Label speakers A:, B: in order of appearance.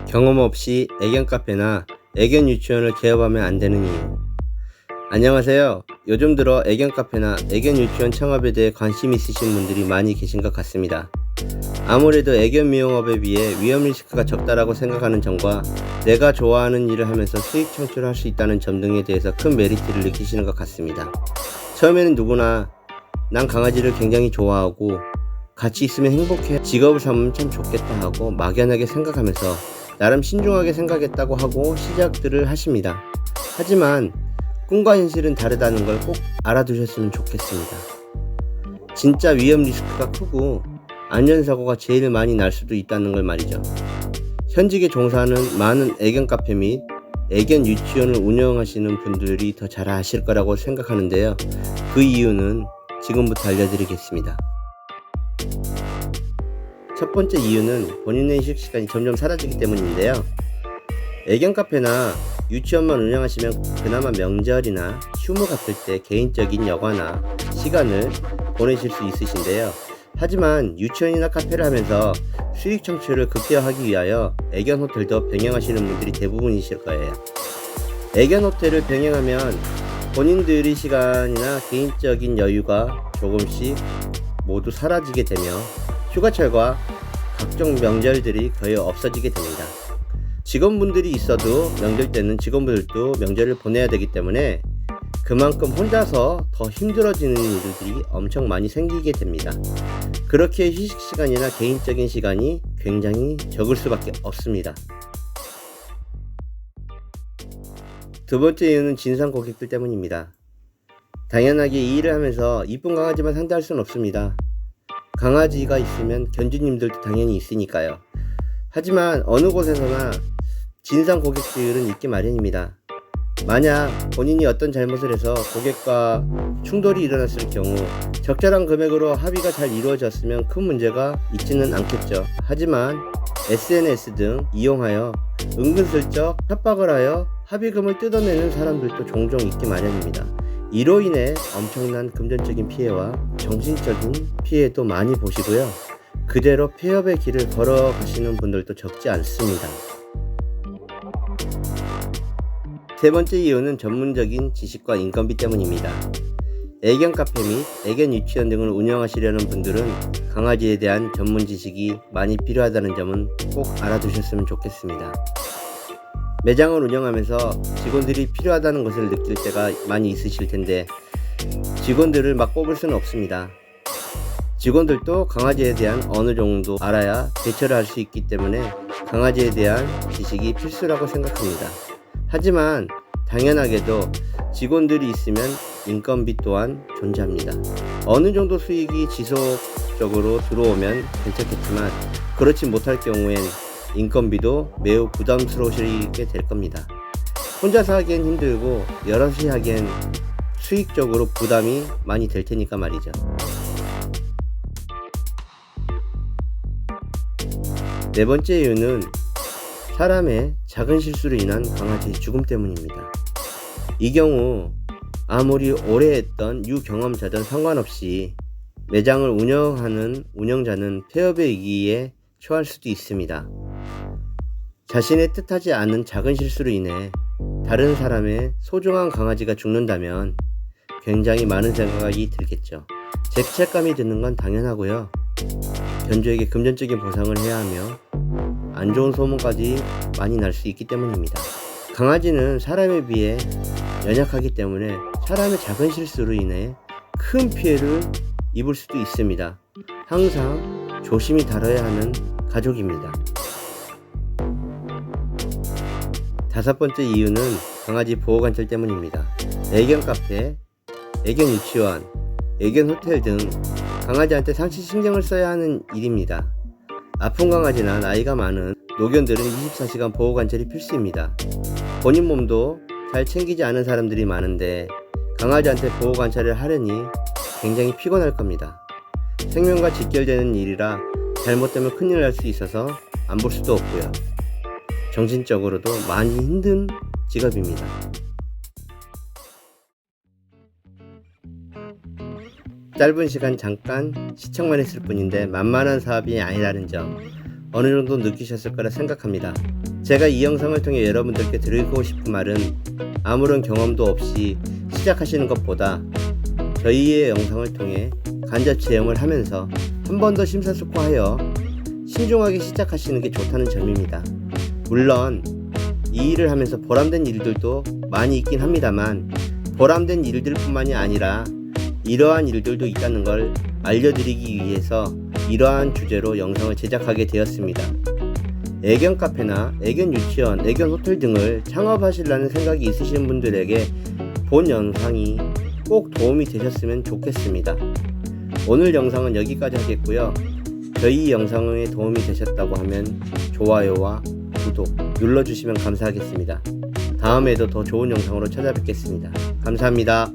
A: 경험 없이 애견 카페나 애견 유치원을 개업하면 안 되는 이유. 안녕하세요. 요즘 들어 애견 카페나 애견 유치원 창업에 대해 관심 있으신 분들이 많이 계신 것 같습니다. 아무래도 애견 미용업에 비해 위험 리스크가 적다라고 생각하는 점과 내가 좋아하는 일을 하면서 수익 창출할 수 있다는 점 등에 대해서 큰 메리트를 느끼시는 것 같습니다. 처음에는 누구나 난 강아지를 굉장히 좋아하고 같이 있으면 행복해, 직업을 삼으면 참 좋겠다 하고 막연하게 생각하면서 나름 신중하게 생각했다고 하고 시작들을 하십니다. 하지만 꿈과 현실은 다르다는 걸 꼭 알아두셨으면 좋겠습니다. 진짜 위험 리스크가 크고 안전사고가 제일 많이 날 수도 있다는 걸 말이죠. 현직에 종사하는 많은 애견 카페 및 애견 유치원을 운영하시는 분들이 더 잘 아실 거라고 생각하는데요. 그 이유는 지금부터 알려드리겠습니다. 첫 번째 이유는 본인의 휴식 시간이 점점 사라지기 때문인데요. 애견 카페나 유치원만 운영하시면 그나마 명절이나 휴무 같을 때 개인적인 여가나 시간을 보내실 수 있으신데요. 하지만 유치원이나 카페를 하면서 수익 창출을 극대화하기 위하여 애견 호텔도 병행하시는 분들이 대부분이실 거예요. 애견 호텔을 병행하면 본인들의 시간이나 개인적인 여유가 조금씩 모두 사라지게 되며 휴가철과 각종 명절들이 거의 없어지게 됩니다. 직원분들이 있어도 명절 때는 직원분들도 명절을 보내야 되기 때문에 그만큼 혼자서 더 힘들어지는 일들이 엄청 많이 생기게 됩니다. 그렇게 휴식 시간이나 개인적인 시간이 굉장히 적을 수밖에 없습니다. 두 번째 이유는 진상 고객들 때문입니다. 당연하게 이 일을 하면서 이쁜 강아지만 상대할 수는 없습니다. 강아지가 있으면 견주님들도 당연히 있으니까요. 하지만 어느 곳에서나 진상 고객들은 있기 마련입니다. 만약 본인이 어떤 잘못을 해서 고객과 충돌이 일어났을 경우 적절한 금액으로 합의가 잘 이루어졌으면 큰 문제가 있지는 않겠죠. 하지만 SNS 등 이용하여 은근슬쩍 협박을 하여 합의금을 뜯어내는 사람들도 종종 있기 마련입니다. 이로 인해 엄청난 금전적인 피해와 정신적인 피해도 많이 보시고요. 그대로 폐업의 길을 걸어가시는 분들도 적지 않습니다. 세 번째 이유는 전문적인 지식과 인건비 때문입니다. 애견 카페 및 애견 유치원 등을 운영하시려는 분들은 강아지에 대한 전문 지식이 많이 필요하다는 점은 꼭 알아두셨으면 좋겠습니다. 매장을 운영하면서 직원들이 필요하다는 것을 느낄 때가 많이 있으실 텐데 직원들을 막 뽑을 수는 없습니다. 직원들도 강아지에 대한 어느 정도 알아야 대처를 할 수 있기 때문에 강아지에 대한 지식이 필수라고 생각합니다. 하지만 당연하게도 직원들이 있으면 인건비 또한 존재합니다. 어느 정도 수익이 지속적으로 들어오면 괜찮겠지만 그렇지 못할 경우엔 인건비도 매우 부담스러우시게 될 겁니다. 혼자서 하기엔 힘들고 여럿이 하기엔 수익적으로 부담이 많이 될 테니까 말이죠. 네 번째 이유는 사람의 작은 실수로 인한 강아지의 죽음 때문입니다. 이 경우 아무리 오래 했던 유경험자든 상관없이 매장을 운영하는 운영자는 폐업의 위기에 처할 수도 있습니다. 자신의 뜻하지 않은 작은 실수로 인해 다른 사람의 소중한 강아지가 죽는다면 굉장히 많은 생각이 들겠죠. 죄책감이 드는 건 당연하고요. 견주에게 금전적인 보상을 해야 하며 안 좋은 소문까지 많이 날 수 있기 때문입니다. 강아지는 사람에 비해 연약하기 때문에 사람의 작은 실수로 인해 큰 피해를 입을 수도 있습니다. 항상 조심히 다뤄야 하는 가족입니다. 다섯 번째 이유는 강아지 보호관찰 때문입니다. 애견 카페, 애견 유치원, 애견 호텔 등 강아지한테 상시 신경을 써야 하는 일입니다. 아픈 강아지나 나이가 많은 노견들은 24시간 보호관찰이 필수입니다. 본인 몸도 잘 챙기지 않은 사람들이 많은데 강아지한테 보호관찰을 하려니 굉장히 피곤할 겁니다. 생명과 직결되는 일이라 잘못되면 큰일 날 수 있어서 안 볼 수도 없고요. 정신적으로도 많이 힘든 직업입니다. 짧은 시간 잠깐 시청만 했을 뿐인데 만만한 사업이 아니라는 점 어느 정도 느끼셨을 거라 생각합니다. 제가 이 영상을 통해 여러분들께 드리고 싶은 말은 아무런 경험도 없이 시작하시는 것보다 저희의 영상을 통해 간접 체험을 하면서 한 번 더 심사숙고하여 신중하게 시작하시는 게 좋다는 점입니다. 물론 이 일을 하면서 보람된 일들도 많이 있긴 합니다만 보람된 일들뿐만이 아니라 이러한 일들도 있다는 걸 알려드리기 위해서 이러한 주제로 영상을 제작하게 되었습니다. 애견 카페나 애견 유치원, 애견 호텔 등을 창업하시려는 생각이 있으신 분들에게 본 영상이 꼭 도움이 되셨으면 좋겠습니다. 오늘 영상은 여기까지 하겠고요. 저희 영상에 도움이 되셨다고 하면 좋아요와 구독 눌러주시면 감사하겠습니다. 다음에도 더 좋은 영상으로 찾아뵙겠습니다. 감사합니다.